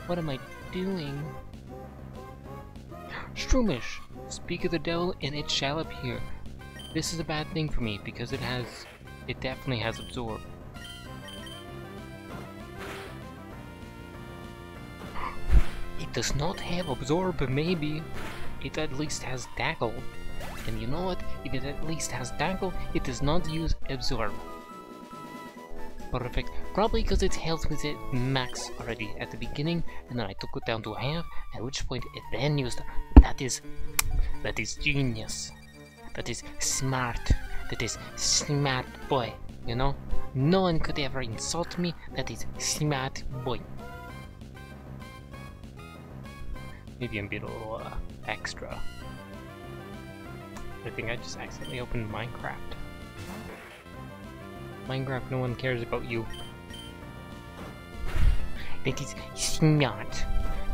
What am I doing? Shroomish! Speak of the devil and it shall appear. This is a bad thing for me because it definitely has absorb. It does not have absorb, maybe. It at least has tackle. And you know what? If it at least has tackle, it does not use absorb. Perfect. Probably because its health was at max already at the beginning, and then I took it down to half, at which point it then used... That is genius. That is smart. That is smart boy, you know? No one could ever insult me. That is smart boy. Maybe I'm being a little extra. I think I just accidentally opened Minecraft. Minecraft, no one cares about you. That is smart.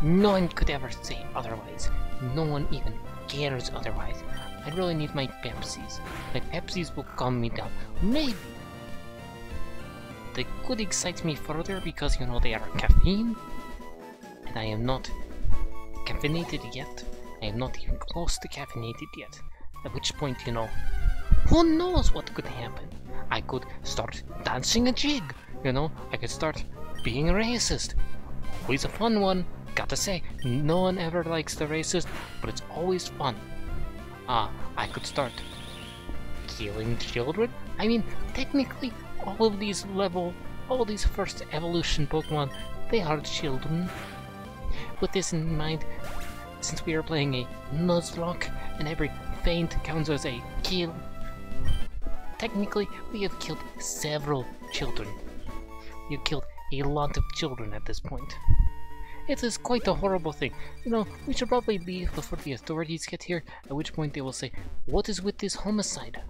No one could ever say otherwise. No one even cares otherwise. I really need my Pepsis. My Pepsis will calm me down. Maybe. They could excite me further because, you know, they are caffeine. And I am not caffeinated yet. I am not even close to caffeinated yet. At which point, you know, who knows what could happen? I could start dancing a jig, you know? I could start being a racist. Always a fun one. Gotta say, no one ever likes the racist, but it's always fun. I could start killing children. I mean, technically, all these first evolution Pokemon, they are children. With this in mind, since we are playing a Nuzlocke, and every feint counts as a kill, technically, we have killed several children. We have killed a lot of children at this point. It is quite a horrible thing. You know, we should probably leave before the authorities get here, at which point they will say, what is with this homicide?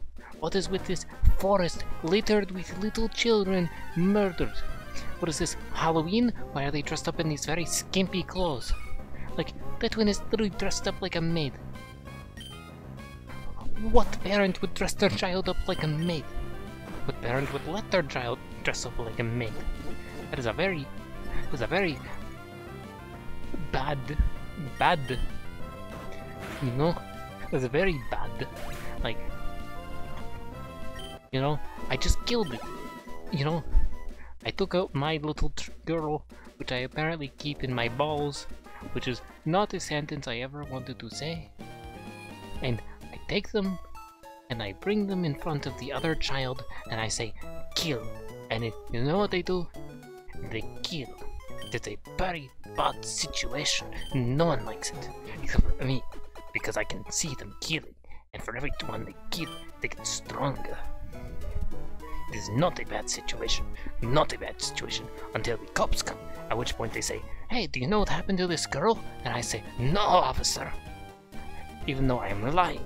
What is with this forest littered with little children murdered? What is this, Halloween? Why are they dressed up in these very skimpy clothes? Like, that one is literally dressed up like a maid. What parent would dress their child up like a maid? What parent would let their child dress up like a maid? That is a very bad, you know? That's very bad. Like, you know, I just killed it, you know? I took out my little girl, which I apparently keep in my balls, which is not a sentence I ever wanted to say. And I take them, and I bring them in front of the other child, and I say, kill. And if you know what they do? They kill. It's a very bad situation. No one likes it, except for me, because I can see them killing, and for every one they kill, they get stronger. It is not a bad situation, not a bad situation, until the cops come, at which point they say, hey, do you know what happened to this girl? And I say, no, officer, even though I am lying.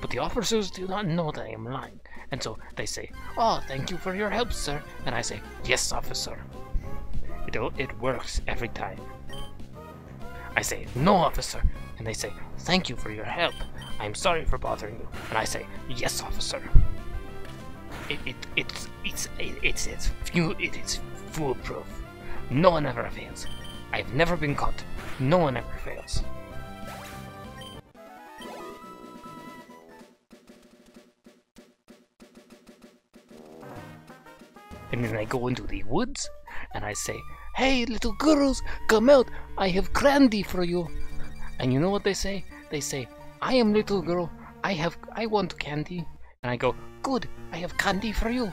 But the officers do not know that I am lying, and so they say, oh, thank you for your help, sir. And I say, yes, officer. It works every time. I say, no, officer. And they say, thank you for your help. I'm sorry for bothering you. And I say, yes, officer. It is foolproof. No one ever fails. I've never been caught. No one ever fails. And then I go into the woods, and I say, hey, little girls, come out, I have candy for you. And you know what they say? They say, I am little girl, I want candy. And I go, good, I have candy for you.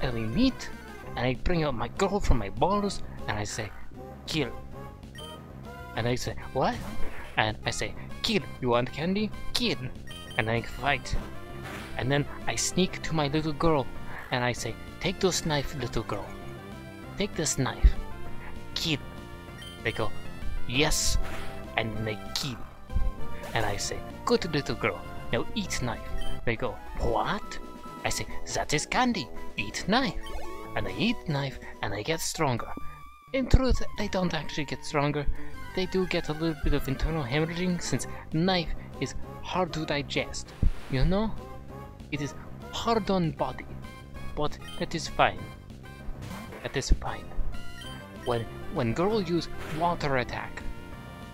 And we meet, and I bring out my girl from my balls, and I say, kill. And they say, what? And I say, kill, you want candy? Kill. And I fight. And then I sneak to my little girl, and I say, take this knife, little girl. Take this knife. Kill. They go, yes. And they kill. And I say, good little girl, now eat knife. They go, what? I say, that is candy. Eat knife. And they eat knife, and they get stronger. In truth, they don't actually get stronger. They do get a little bit of internal hemorrhaging, since knife is hard to digest. You know? It is hard on body. But that is fine. That is fine. When girl use water attack,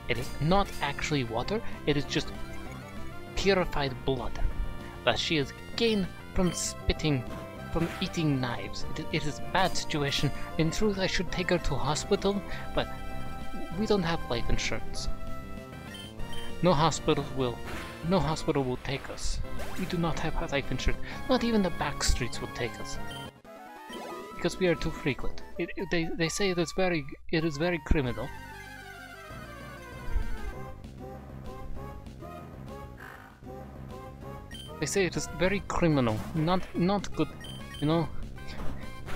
it is not actually water, it is just purified blood that she has gained from spitting, from eating knives. It is a bad situation. In truth, I should take her to hospital, but we don't have life insurance. No hospital will take us. We do not have life insurance. Not even the back streets will take us. Because we are too frequent. They say it is very criminal. They say it is very criminal, not good, you know.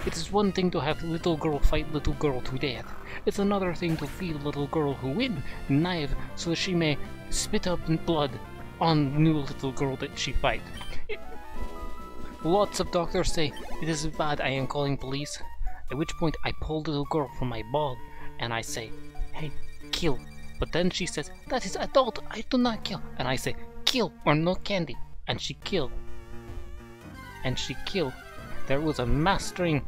It is one thing to have little girl fight little girl to death. It's another thing to feed little girl who win knife so that she may spit up in blood on new little girl that she fight. Lots of doctors say it is bad. I am calling police. At which point I pull little girl from my ball and I say, "Hey, kill." But then she says, "That is adult. I do not kill." And I say, "Kill or no candy." And she killed. And she killed. There was a mastering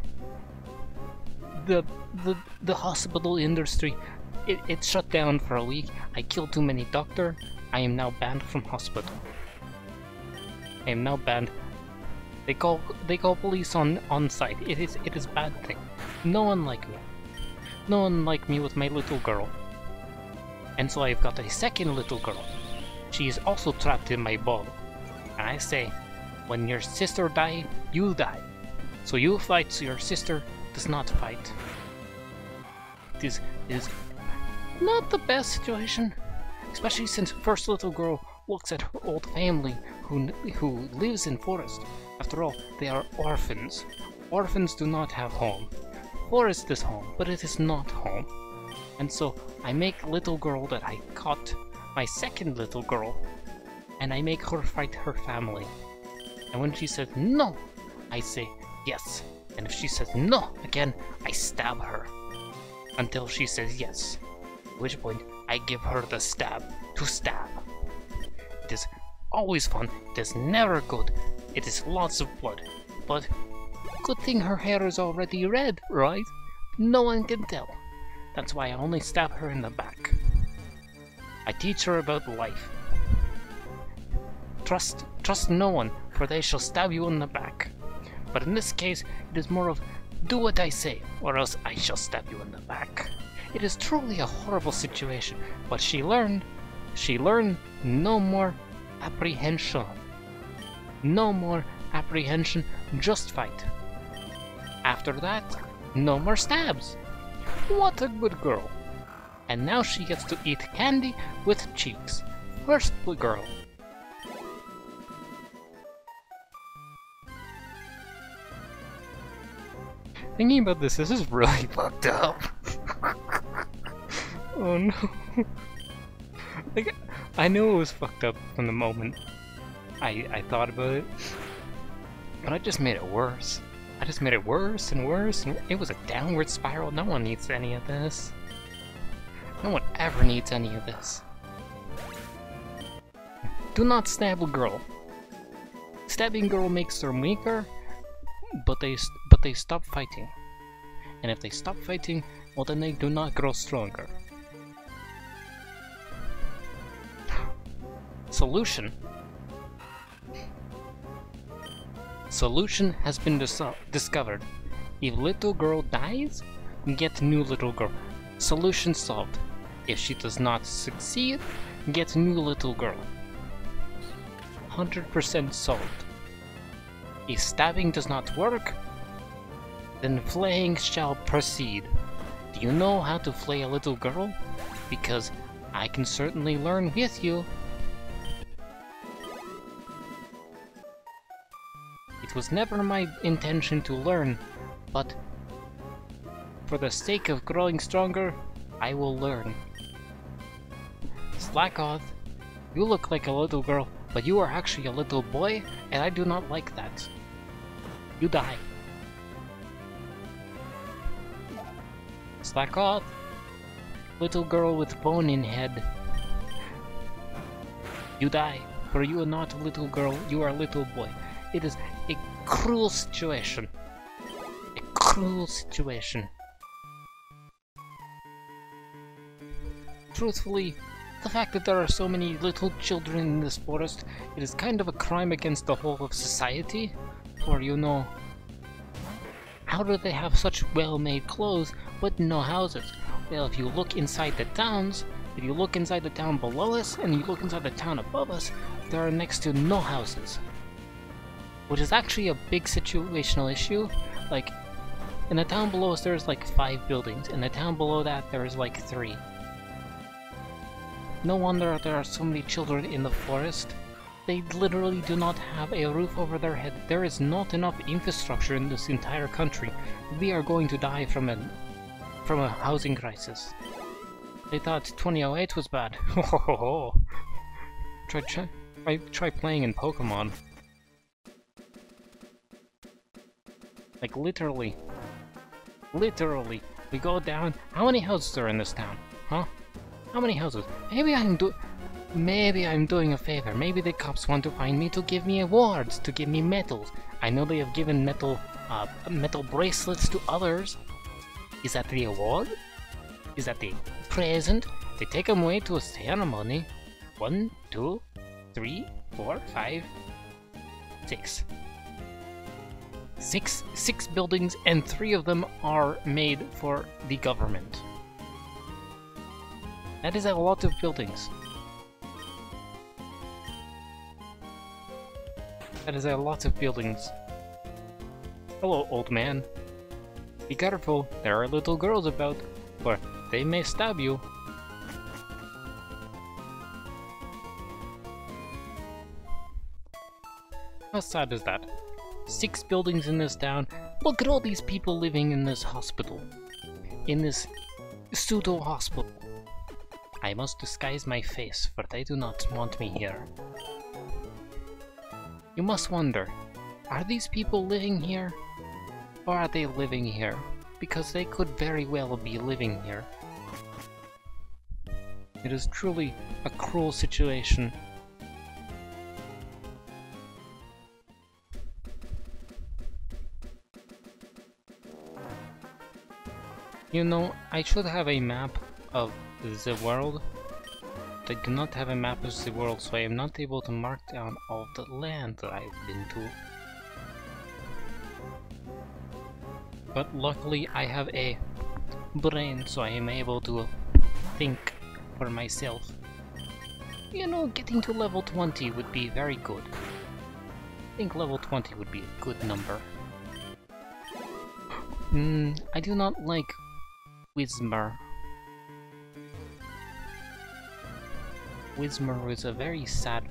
the hospital industry. It shut down for a week. I killed too many doctors. I am now banned from hospital. I am now banned. They call police on site. It is bad thing. No one like me. No one like me with my little girl. And so I've got a second little girl. She is also trapped in my ball. And I say, when your sister die, you die. So you fight so your sister does not fight. It is not the best situation, especially since first little girl looks at her old family who lives in forest. After all, they are orphans. Orphans do not have home. Forest is home, but it is not home. And so I make little girl that I caught, my second little girl, and I make her fight her family. And when she says no, I say yes. And if she says no again, I stab her until she says yes. At which point I give her the stab to stab. It is always fun. It is never good. It is lots of blood. But good thing her hair is already red, right? No one can tell. That's why I only stab her in the back. I teach her about life. Trust no one, for they shall stab you in the back. But in this case, it is more of, do what I say, or else I shall stab you in the back. It is truly a horrible situation, but she learned no more apprehension. No more apprehension, just fight. After that, no more stabs. What a good girl. And now she gets to eat candy with cheeks. First girl. Thinking about this is really fucked up. Oh no. Like, I knew it was fucked up from the moment I thought about it, but I just made it worse. I just made it worse and worse, and it was a downward spiral. No one needs any of this. No one ever needs any of this. Do not stab a girl. Stabbing girl makes her weaker, but they stop fighting. And if they stop fighting, well then they do not grow stronger. Solution. Solution has been discovered. If little girl dies, get new little girl. Solution solved. If she does not succeed, get new little girl. 100% solved. If stabbing does not work, then flaying shall proceed. Do you know how to flay a little girl? Because I can certainly learn with you. It was never my intention to learn, but for the sake of growing stronger, I will learn. Slack off. You look like a little girl, but you are actually a little boy, and I do not like that. You die. Slack off. Little girl with bone in head. You die, for you are not a little girl, you are a little boy. It is a cruel situation. A cruel situation. truthfully, the fact that there are so many little children in this forest, it is kind of a crime against the whole of society. For, you know, how do they have such well-made clothes but no houses? Well, if you look inside the towns, if you look inside the town below us and you look inside the town above us, there are next to no houses. Which is actually a big situational issue. Like, in the town below us there's like 5 buildings, in the town below that there is like 3. No wonder there are so many children in the forest. They literally do not have a roof over their head. There is not enough infrastructure in this entire country. We are going to die from a housing crisis. They thought 2008 was bad. Try playing in Pokemon. Like literally, we go down. How many houses are in this town? Huh? How many houses? Maybe I'm doing a favor. Maybe the cops want to find me to give me awards, to give me medals. I know they have given metal bracelets to others. Is that the award? Is that the present? They take them away to a ceremony. 1, 2, 3, 4, 5, 6. Six buildings, and 3 of them are made for the government. That is a lot of buildings. That is a lot of buildings. Hello, old man. Be careful, there are little girls about, or they may stab you. How sad is that? 6 buildings in this town. Look at all these people living in this hospital. In this pseudo-hospital. I must disguise my face, for they do not want me here. You must wonder, are these people living here? Or are they living here? Because they could very well be living here. It is truly a cruel situation. You know, I should have a map of the world. I do not have a map of the world, so I am not able to mark down all the land that I've been to. But luckily I have a brain, so I am able to think for myself. You know, getting to level 20 would be very good. I think level 20 would be a good number. I do not like Whismur. Whismur is a very sad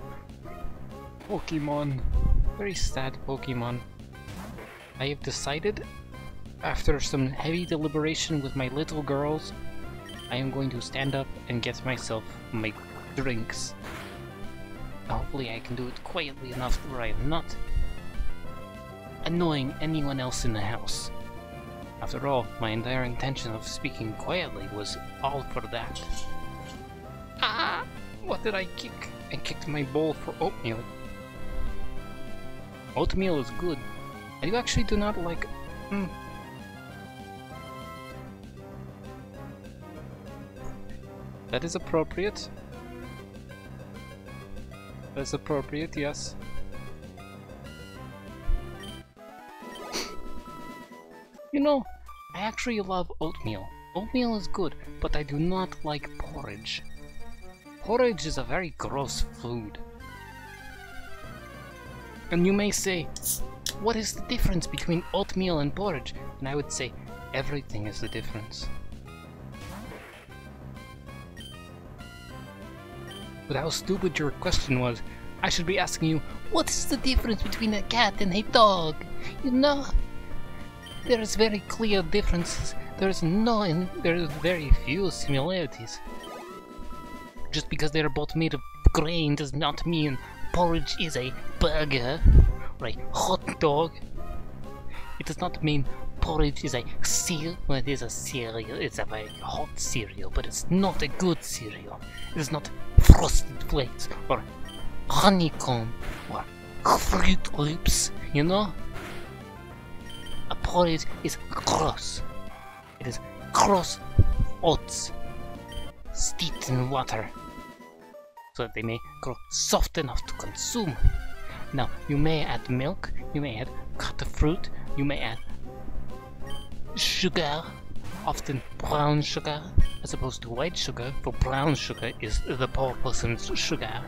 Pokemon. Very sad Pokemon. I have decided, after some heavy deliberation with my little girls, I am going to stand up and get myself my drinks. Hopefully I can do it quietly enough where I am not annoying anyone else in the house. After all, my entire intention of speaking quietly was all for that. Ah! What did I kick? I kicked my bowl for oatmeal. Oatmeal is good. I actually do not like... That is appropriate. That is appropriate, yes. You know, I actually love oatmeal. Oatmeal is good, but I do not like porridge. Porridge is a very gross food. And you may say, what is the difference between oatmeal and porridge? And I would say, everything is the difference. But how stupid your question was. I should be asking you, what is the difference between a cat and a dog? You know, there is very clear differences. There is very few similarities. Just because they are both made of grain does not mean porridge is a burger or a hot dog. It does not mean porridge is a cereal. Well, it is a cereal. It's a very hot cereal, but it's not a good cereal. It is not Frosted Flakes or honeycomb or Fruit Loops, you know? A porridge is gross. It is gross oats. steeped in water so that they may grow soft enough to consume. Now, you may add milk, you may add cut fruit, you may add sugar, often brown sugar, as opposed to white sugar, for brown sugar is the poor person's sugar.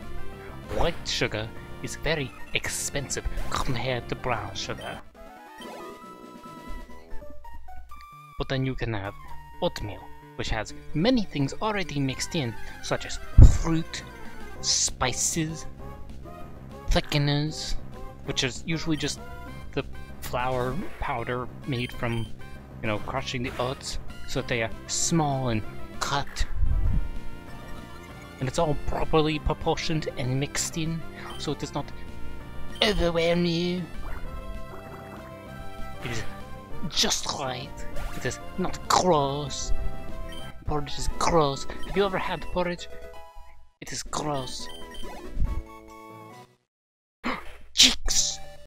White sugar is very expensive compared to brown sugar. But then you can have oatmeal, which has many things already mixed in, such as fruit, spices, thickeners, which is usually just the flour powder made from, you know, crushing the oats so that they are small and cut. And it's all properly proportioned and mixed in, so it does not overwhelm you. It is just right. It is not gross. Porridge is gross. Have you ever had porridge? It is gross.